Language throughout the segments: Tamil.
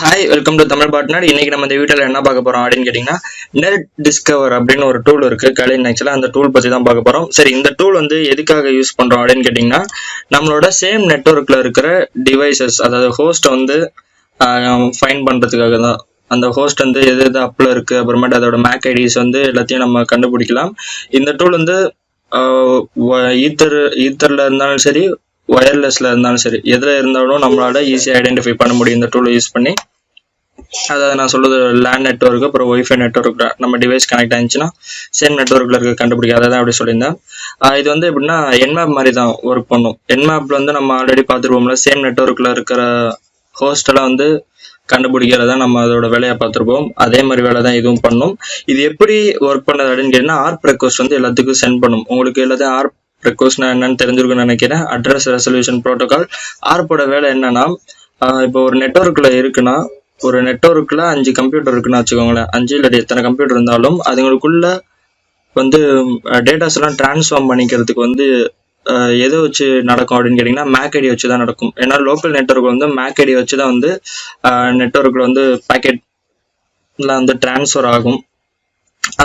Hi, welcome to Tamil partner. இன்னைக்கு நம்ம இந்த வீடியோல என்ன பார்க்க போறோம் அப்படின்னு கேட்டீங்கன்னா, நெட் டிஸ்கவர் அப்படின்னு ஒரு டூல் இருக்கு கலின். ஆக்சுவலா அந்த டூல் பத்தி தான் பார்க்க போறோம். சரி, இந்த டூல் வந்து எதுக்காக யூஸ் பண்றோம் அப்படின்னு கேட்டீங்கன்னா, நம்மளோட சேம் நெட்வொர்க்ல இருக்கிற டிவைசஸ், அதாவது ஹோஸ்ட் வந்து ஃபைன் பண்றதுக்காக தான். அந்த ஹோஸ்ட் வந்து எது எது அப்ல இருக்கு, அப்புறமேட்டு அதோட மேக் ஐடிஸ் வந்து எல்லாத்தையும் நம்ம கண்டுபிடிக்கலாம். இந்த டூல் வந்து ஈத்தர்ல இருந்தாலும் சரி, ஒயர்லெஸ்ல இருந்தாலும் சரி, எதுல இருந்தாலும் நம்மளால ஈஸியாக ஐடென்டிஃபை பண்ண முடியும் இந்த டூலை யூஸ் பண்ணி. அதாவது நான் சொல்றது லேண்ட் நெட்வொர்க் அப்புறம் ஒய்ஃபை நெட்வொர்க் நம்ம டிவைஸ் கனெக்ட் ஆயிடுச்சுன்னா சேம் நெட்வொர்க்ல இருக்க கண்டுபிடிக்காத தான் அப்படி சொல்லியிருந்தேன். இது வந்து எப்படின்னா என்மேப் மாதிரி தான் ஒர்க் பண்ணும். என்மேப்ல வந்து நம்ம ஆல்ரெடி பார்த்துருப்போம்ல, சேம் நெட்வொர்க்ல இருக்கிற ஹோஸ்ட் எல்லாம் வந்து கண்டுபிடிக்கிறத நம்ம அதோட வேலையை பார்த்துருப்போம். அதே மாதிரி வேலை தான் இதுவும் பண்ணும். இது எப்படி ஒர்க் பண்ணது அப்படின்னு கேட்டீங்கன்னா, ஆர்ப் ரெக்வஸ்ட் வந்து எல்லாத்துக்கும் சென்ட் பண்ணும். உங்களுக்கு எல்லாத்தையும் ஆர்ப் ரெக்வஸ்ட்னா என்னன்னு தெரிஞ்சிருக்குன்னு நினைக்கிறேன். Address resolution protocol. ஆர்ப்போட வேலை என்னன்னா, இப்போ ஒரு நெட்வொர்க்ல இருக்குன்னா, ஒரு நெட்வொர்க்ல 5 கம்ப்யூட்டர் இருக்குன்னு வச்சுக்கோங்களேன். 5 இல்லாட்டி எத்தனை கம்ப்யூட்டர் இருந்தாலும் அதுங்களுக்குள்ள வந்து டேட்டாஸ் எல்லாம் டிரான்ஸ்ஃபார்ம் பண்ணிக்கிறதுக்கு வந்து எதை வச்சு நடக்கும் அப்படின்னு கேட்டிங்கன்னா, மேக் ஐடி வச்சு தான் நடக்கும். ஏன்னா லோக்கல் நெட்வொர்க் வந்து மேக் ஐடி வச்சு தான் வந்து நெட்வொர்க்கில் வந்து பேக்கெட்லாம் வந்து டிரான்ஸ்ஃபர் ஆகும்.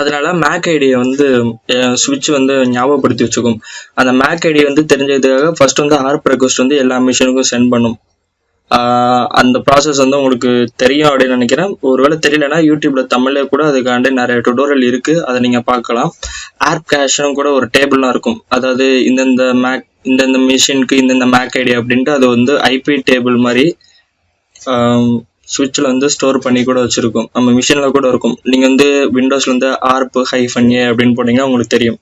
அதனால மேக் ஐடியை வந்து சுவிட்ச் வந்து ஞாபகப்படுத்தி வச்சுக்கும். அந்த மேக் ஐடி வந்து தெரிஞ்சதுக்காக ஃபர்ஸ்ட் வந்து ஆர்ப் ரெக்வஸ்ட் வந்து எல்லா மிஷினுக்கும் சென்ட் பண்ணும். அந்த ப்ராசஸ் வந்து உங்களுக்கு தெரியும் அப்படின்னு நினைக்கிறேன். ஒருவேளை தெரியலன்னா யூடியூப்ல தமிழ்ல கூட அதுக்காண்டி நிறைய டுட்டோரியல் இருக்கு, அதை நீங்க பார்க்கலாம். ஆர்ப் கேஷ்னும் கூட ஒரு டேபிள்லாம் இருக்கும். அதாவது இந்தந்த மிஷினுக்கு இந்தந்த மேக் ஐடி அப்படின்ட்டு அது வந்து ஐபி டேபிள் மாதிரி சுவிட்சில் வந்து ஸ்டோர் பண்ணி கூட வச்சிருக்கும். நம்ம மிஷின்ல கூட இருக்கும். நீங்க வந்து விண்டோஸ்ல வந்து ARP-A அப்படின்னு போட்டீங்கன்னா உங்களுக்கு தெரியும்.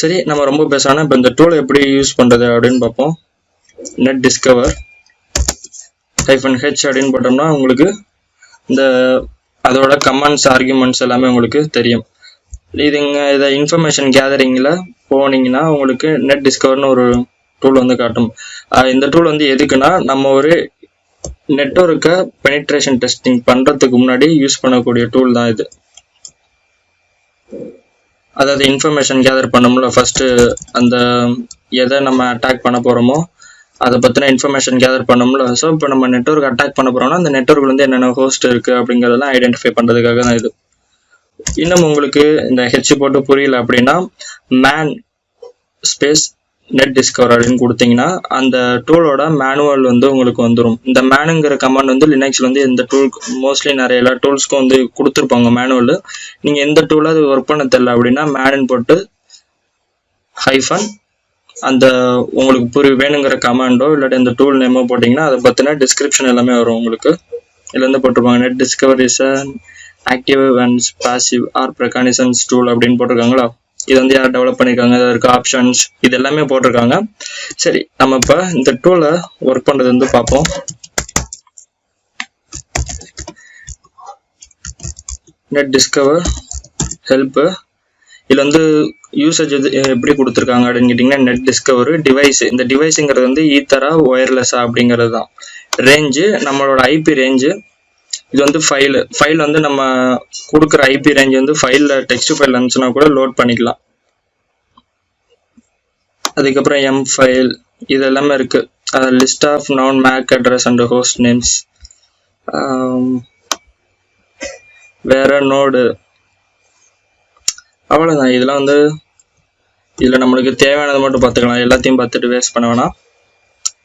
சரி, நம்ம ரொம்ப பேசணும். இப்போ இந்த டூலை எப்படி யூஸ் பண்றது அப்படின்னு பார்ப்போம். நெட் டிஸ்கவர் -h அப்படின்னு போட்டோம்னா உங்களுக்கு இந்த அதோட கமாண்ட்ஸ் ஆர்குமெண்ட்ஸ் எல்லாமே உங்களுக்கு தெரியும். இதை இன்ஃபர்மேஷன் கேதரிங்ல போனீங்கன்னா உங்களுக்கு நெட் டிஸ்கவர்னு ஒரு டூல் வந்து காட்டும். இந்த டூல் வந்து எதுக்குன்னா, நம்ம ஒரு நெட்வொர்க்கை பெனிட்ரேஷன் டெஸ்டிங் பண்றதுக்கு முன்னாடி யூஸ் பண்ணக்கூடிய டூல் தான் இது. அதாவது இன்ஃபர்மேஷன் கேதர் பண்ணோம்ல, ஃபர்ஸ்ட் அந்த எதை நம்ம அட்டாக் பண்ண போறோமோ அதை பற்றின இன்ஃபர்மேஷன் கேதர் பண்ணோம்ல. ஸோ இப்போ நம்ம நெட்வொர்க் அட்டாக் பண்ண போறோம்னா அந்த நெட்வொர்க்ல வந்து என்னென்ன ஹோஸ்ட் இருக்கு அப்படிங்கிறதெல்லாம் ஐடென்டிஃபை பண்றதுக்காக தான் இது. இன்னும் உங்களுக்கு இந்த ஹெச் போட்டு புரியல அப்படின்னா, மேன் ஸ்பேஸ் நெட் டிஸ்கவர் அப்படின்னு கொடுத்தீங்கன்னா அந்த டூலோட மேனுவல் வந்து உங்களுக்கு வந்துடும். இந்த மேனுங்கிற கமாண்ட் வந்து லினக்ஸ்ல வந்து இந்த டூலுக்கு மோஸ்ட்லி நிறைய எல்லா டூல்ஸ்க்கும் வந்து கொடுத்துருப்பாங்க மேனுவல். நீங்க எந்த டூலாக அது ஒர்க் பண்ண தெரியல அப்படின்னா மேனுன்னு போட்டு ஹைஃபன் அந்த உங்களுக்கு வேணுங்கிற கமாண்டோ இல்லாட்டி இந்த டூல் நேமோ போட்டிங்கன்னா அதை பற்றின டிஸ்கிரிப்ஷன் எல்லாமே வரும் உங்களுக்கு. இதில் வந்து போட்டிருப்பாங்க Netdiscover is active and passive ARP reconnaissance tool அப்படின்னு போட்டிருக்காங்களா. இது வந்து யார் டெவலப் பண்ணியிருக்காங்க, அதற்கு ஆப்ஷன்ஸ் இது எல்லாமே போட்டிருக்காங்க. சரி, நம்ம இப்போ இந்த டூலை ஒர்க் பண்ணுறது வந்து பார்ப்போம். Net discover help. இதில் வந்து யூசேஜ் எப்படி கொடுத்துருக்காங்க அப்படின்னு கேட்டிங்கன்னா, நெட் டிஸ்கவர் டிவைஸ். இந்த டிவைஸுங்கிறது வந்து ஈத்தரா ஒயர்லெஸ்ஸா அப்படிங்கிறது தான். ரேஞ்சு நம்மளோட ஐபி ரேஞ்சு. இது வந்து ஃபைல் வந்து நம்ம கொடுக்குற ஐபி ரேஞ்ச் வந்து ஃபைலில் டெக்ஸ்ட் ஃபைல் இருந்துச்சுன்னா கூட லோட் பண்ணிக்கலாம். அதுக்கப்புறம் எம் ஃபைல் இது எல்லாமே இருக்கு. List of known MAC address and host names. வேற நோடு. அவ்வளோதான். இதெல்லாம் வந்து இதில் நம்மளுக்கு தேவையானதை மட்டும் பார்த்துக்கலாம். எல்லாத்தையும் பார்த்துட்டு வேஸ்ட் பண்ண வேணாம்,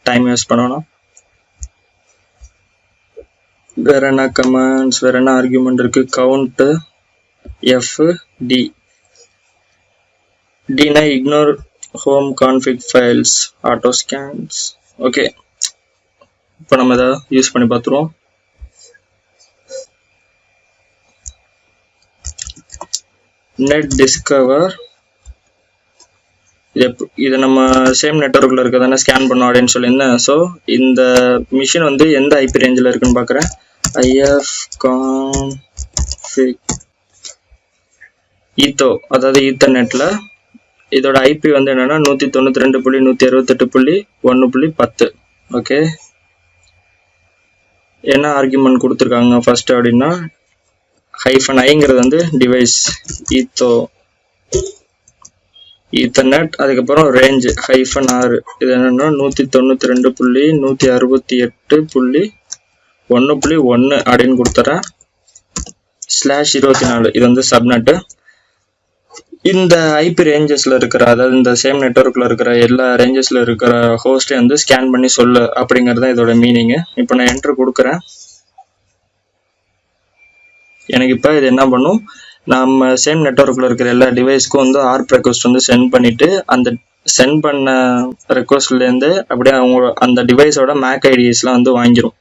டைம் வேஸ்ட் பண்ண வேணாம். வேற என்ன கமாண்ட்ஸ், வேற என்ன ஆர்குமெண்ட் இருக்கு? Count F D. டினா ignore home config files auto scans. Okay, இப்போ நம்ம இதை யூஸ் பண்ணி பார்த்துருவோம். நெட் டிஸ்கவர் இது நம்ம சேம் நெட்வொர்க்ல இருக்கதானே ஸ்கேன் பண்ணோம் அப்படின்னு சொல்லியிருந்தேன். ஸோ இந்த மிஷின் வந்து எந்த ஐபி ரேஞ்சில் இருக்குன்னு பார்க்குறேன். ஐஎஃப் கான்ஃபிக் ஈத்தோ, அதாவது ஈத்தர்நெட்ல இதோட ஐபி வந்து என்னன்னா 192.168.1.10. ஓகே, என்ன ஆர்குமெண்ட் கொடுத்துருக்காங்க ஃபர்ஸ்ட் அப்படின்னா -i வந்து டிவைஸ் ஈத்தர்நெட். அதுக்கப்புறம் ரேஞ்ச் -r. இது என்னன்னா 192.168.1.10. 1.1 அப்படின்னு கொடுத்துறேன். /24 இது வந்து சப்நெட்டு. இந்த ஐபி ரேஞ்சஸ்ல இருக்கிற, அதாவது இந்த சேம் நெட்வொர்க்ல இருக்கிற எல்லா ரேஞ்சஸ்ல இருக்கிற ஹோஸ்டை வந்து ஸ்கேன் பண்ணி சொல்லு அப்படிங்கிறது தான் இதோட மீனிங். இப்போ நான் என்ட்ரு கொடுக்குறேன். எனக்கு இப்போ இது என்ன பண்ணும், நம்ம சேம் நெட்வொர்க்ல இருக்கிற எல்லா டிவைஸ்க்கும் வந்து ஆர்ப் ரெக்வஸ்ட் வந்து சென்ட் பண்ணிட்டு, அந்த சென்ட் பண்ண ரெக்வஸ்ட்லேருந்து அப்படியே அவங்க அந்த டிவைஸோட மேக் ஐடிஸ்லாம் வந்து வாங்கிடும்.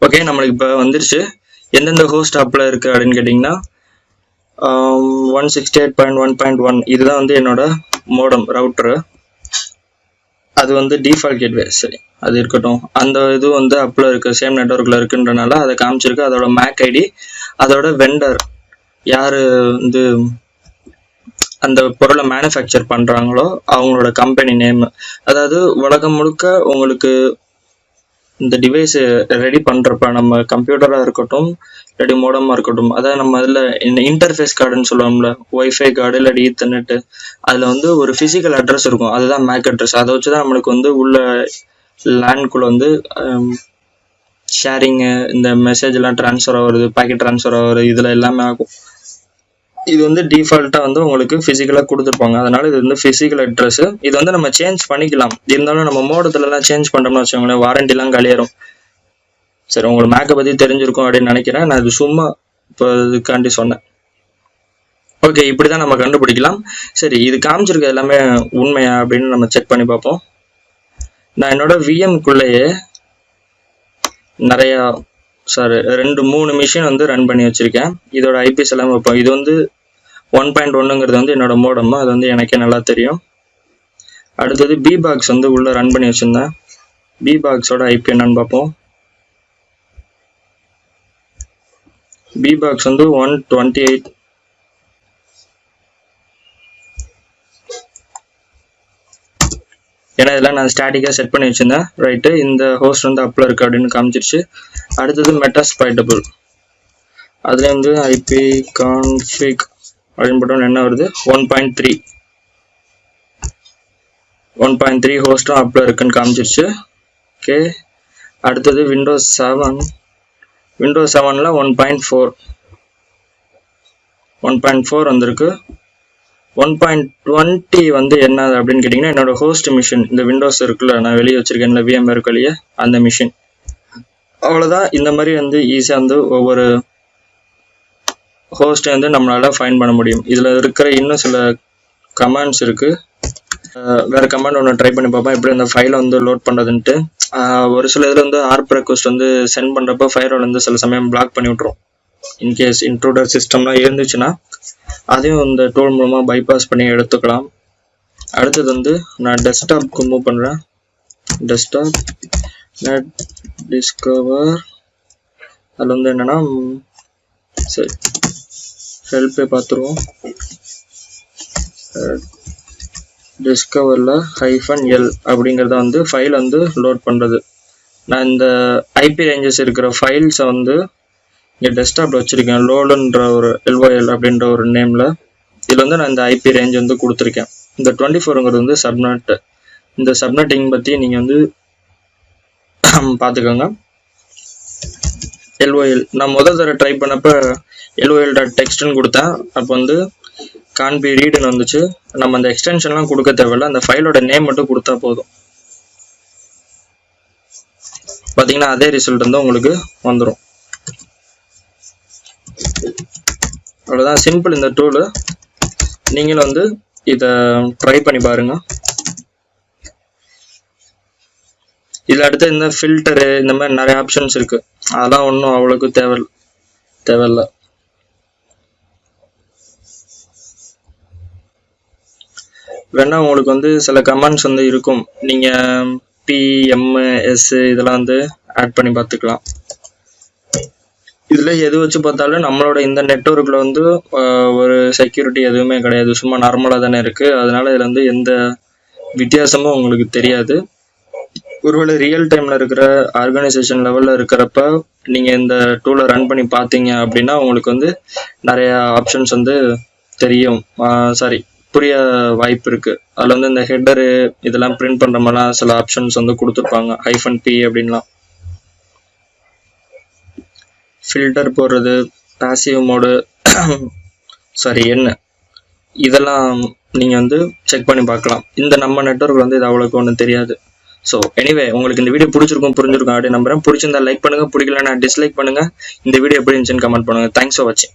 ஓகே, நம்மளுக்கு இப்போ வந்துருச்சு. எந்தெந்த ஹோஸ்ட் ஆப்பில் இருக்குது அப்படின்னு கேட்டிங்கன்னா 168.1.1 இதுதான் வந்து என்னோட மோடம் ரவுட்டரு. அது வந்து டிஃபால்ட் கேட்வே. சரி, அது இருக்கட்டும். அந்த இது வந்து அப்பில் இருக்குது, சேம் நெட்வொர்க்கில் இருக்குன்றனால அதை காமிச்சிருக்கு. அதோட மேக் ஐடி, அதோட வெண்டர் யார் வந்து அந்த பொருளை மேனுஃபேக்சர் பண்ணுறாங்களோ அவங்களோட கம்பெனி நேம். அதாவது உலகம் முழுக்க உங்களுக்கு இந்த டிவைஸ் ரெடி பண்ணுறப்ப, நம்ம கம்ப்யூட்டராக இருக்கட்டும் இல்லாட்டி மோடமாக இருக்கட்டும், அதாவது நம்ம அதில் இன்டர்ஃபேஸ் கார்டுன்னு சொல்லுவோம்ல, ஒய்ஃபை கார்டு இல்லாட்டி ஈத்தர்நெட்டு, அதில் வந்து ஒரு ஃபிசிக்கல் அட்ரஸ் இருக்கும், அதுதான் மேக் அட்ரஸ். அதை வச்சு தான் நம்மளுக்கு வந்து உள்ள லேண்ட்குள்ளே வந்து ஷேரிங்கு, இந்த மெசேஜ்லாம் ட்ரான்ஸ்ஃபர் ஆகுறது, பாக்கெட் ட்ரான்ஸ்ஃபர் ஆகுறது, இதில் எல்லாமே ஆகும். இது வந்து டிஃபால்ட்டாக வந்து உங்களுக்கு ஃபிசிக்கலாக கொடுத்துருப்பாங்க. அதனால இது வந்து ஃபிசிக்கல் அட்ரஸ். இது வந்து நம்ம சேஞ்ச் பண்ணிக்கலாம். இருந்தாலும் நம்ம மோடத்துலலாம் சேஞ்ச் பண்ணுறோம்னு வச்சுக்கோங்களேன், வாரண்டிலாம் காலியாயிரும். சரி, உங்களுக்கு மேக்கை பற்றி தெரிஞ்சிருக்கும் அப்படின்னு நினைக்கிறேன். நான் இது சும்மா இப்போ இதுக்காண்டி சொன்னேன். ஓகே, இப்படி தான் நம்ம கண்டுபிடிக்கலாம். சரி, இது காமிச்சிருக்க எல்லாமே உண்மையா அப்படின்னு நம்ம செக் பண்ணி பார்ப்போம். நான் என்னோட விஎம்குள்ளேயே நிறையா 2-3 மிஷின் வந்து ரன் பண்ணி வச்சுருக்கேன். இதோட ஐபிஎஸ் எல்லாம் வைப்போம். இது வந்து 1.1ங்கிறது வந்து என்னோட மோடம், அது வந்து எனக்கே நல்லா தெரியும். அடுத்தது பிபாக்ஸ் வந்து உள்ளே ரன் பண்ணி வச்சுருந்தேன். பிபாக்ஸோட ஐபி என்னன்னு பார்ப்போம். பிபாக்ஸ் வந்து 128. ஏன்னா இதெல்லாம் நான் ஸ்டாட்டிக்காக செட் பண்ணி வச்சுருந்தேன். ரைட்டு, இந்த ஹோஸ்ட் வந்து அப்பில் இருக்குது அப்படின்னு காமிச்சிருச்சு. அடுத்தது மெட்டாஸ்பைட்டபிள், அதுலேயும் வந்து ஐபி கான்ஃபிக் அப்படின்னு போட்டோன்னு என்ன வருது, 1.3 ஹோஸ்ட்டும் அப்பில் இருக்குன்னு காமிச்சிருச்சு. ஓகே, அடுத்தது விண்டோஸ் 7ல் 1.4 வந்திருக்கு. 1.20 வந்து என்ன அப்படின்னு கேட்டிங்கன்னா, என்னோட ஹோஸ்ட் மிஷின், இந்த விண்டோஸ் இருக்குல்ல, நான் வெளியே வச்சுருக்கேன்ல VMware வெளியே, அந்த மிஷின். அவ்வளோதான். இந்த மாதிரி வந்து ஈஸியாக வந்து ஒவ்வொரு ஹோஸ்ட்டை வந்து நம்மளால் ஃபைண்ட் பண்ண முடியும். இதில் இருக்கிற இன்னும் சில கமாண்ட்ஸ் இருக்குது. வேறு கமாண்ட் ஒன்று ட்ரை பண்ணி பார்ப்பேன், எப்படி அந்த ஃபைலை வந்து லோட் பண்ணுறதுன்ட்டு. ஒரு சில இதில் வந்து ஆர்ப் ரெக்வஸ்ட் வந்து சென்ட் பண்ணுறப்போ ஃபைரோல் வந்து சில சமயம் பிளாக் பண்ணி விட்ரும். இன்கேஸ் இன்ட்ரூடர் சிஸ்டம்லாம் இருந்துச்சுன்னா அதையும் இந்த டூல் மூலமாக பைபாஸ் பண்ணி எடுத்துக்கலாம். அடுத்தது வந்து நான் டெஸ்க்டாப்க்கு மூவ் பண்ணுறேன். டெஸ்க்டாப் நெட் டிஸ்கவர், அதில் வந்து என்னென்னா, சரி ஹெல்ப்பே பார்த்துருவோம். டிஸ்கவரில் -L அப்படிங்கிறத வந்து ஃபைல் வந்து லோட் பண்ணுறது. நான் இந்த ஐபி ரேஞ்சஸ் இருக்கிற ஃபைல்ஸை வந்து இங்கே டெஸ்க்டாப்பில் வச்சுருக்கேன். லோடுன்ற ஒரு LOL அப்படின்ற ஒரு நேமில். இதில் வந்து நான் இந்த ஐபி ரேஞ்ச் வந்து கொடுத்துருக்கேன். இந்த 24ங்கிறது வந்து சப்நெட். இந்த சப்நெட்டிங் பற்றி நீங்கள் வந்து பார்த்துக்கோங்க. LOL நான் முதல் தடவை ட்ரை பண்ணப்போ LOL.txt கொடுத்தேன். அப்போ வந்து கான்பி ரீடுன்னு வந்துச்சு. நம்ம அந்த எக்ஸ்டென்ஷன்லாம் கொடுக்க தேவையில்ல, அந்த ஃபைலோட நேம் மட்டும் கொடுத்தா போதும். பார்த்தீங்கன்னா அதே ரிசல்ட் வந்து உங்களுக்கு வந்துடும். அவ்வளோதான், சிம்பிள் இந்த டூலு. நீங்களும் வந்து இதை ட்ரை பண்ணி பாருங்க. இதில் அடுத்து இந்த ஃபில்டரு, இந்த மாதிரி நிறைய ஆப்ஷன்ஸ் இருக்குது. அதெல்லாம் ஒன்றும் அவ்வளோக்கு தேவையில்லை. வேணா உங்களுக்கு வந்து சில கமெண்ட்ஸ் வந்து இருக்கும், நீங்கள் PMS இதெல்லாம் வந்து ஆட் பண்ணி பார்த்துக்கலாம். இதில் எது வச்சு பார்த்தாலும் நம்மளோட இந்த நெட்வொர்க்கில் வந்து ஒரு செக்யூரிட்டி எதுவுமே கிடையாது, சும்மா நார்மலாக தானே இருக்குது. அதனால இதில் வந்து எந்த வித்தியாசமும் உங்களுக்கு தெரியாது. ஒருவேளை ரியல் டைமில் இருக்கிற ஆர்கனைசேஷன் லெவலில் இருக்கிறப்ப நீங்கள் இந்த டூலை ரன் பண்ணி பார்த்தீங்க அப்படின்னா உங்களுக்கு வந்து நிறையா ஆப்ஷன்ஸ் வந்து தெரியும். புரிய வாய்ப்பு இருக்கு. அதில் வந்து இந்த ஹெட்டரு இதெல்லாம் பிரிண்ட் பண்ற மாதிரிலாம் சில ஆப்ஷன்ஸ் வந்து கொடுத்துருப்பாங்க. -p அப்படின்லாம் ஃபில்டர் போடுறது, பாசிவ் மோடு சாரி என்ன இதெல்லாம் நீங்க வந்து செக் பண்ணி பார்க்கலாம். இந்த நம்ம நெட்வொர்க் வந்து இது அவ்வளோக்கு ஒன்றும் தெரியாது. ஸோ எனிவே உங்களுக்கு இந்த வீடியோ பிடிச்சிருக்கும் புரிஞ்சிருக்கும் அப்படி நம்புறேன். பிடிச்சிருந்தா லைக் பண்ணுங்க, பிடிக்கலன்னா டிஸ்லைக் பண்ணுங்க. இந்த வீடியோ எப்படி இருந்துச்சுன்னு கமெண்ட் பண்ணுங்க. தேங்க்ஸ் ஃபார் வாட்சிங்.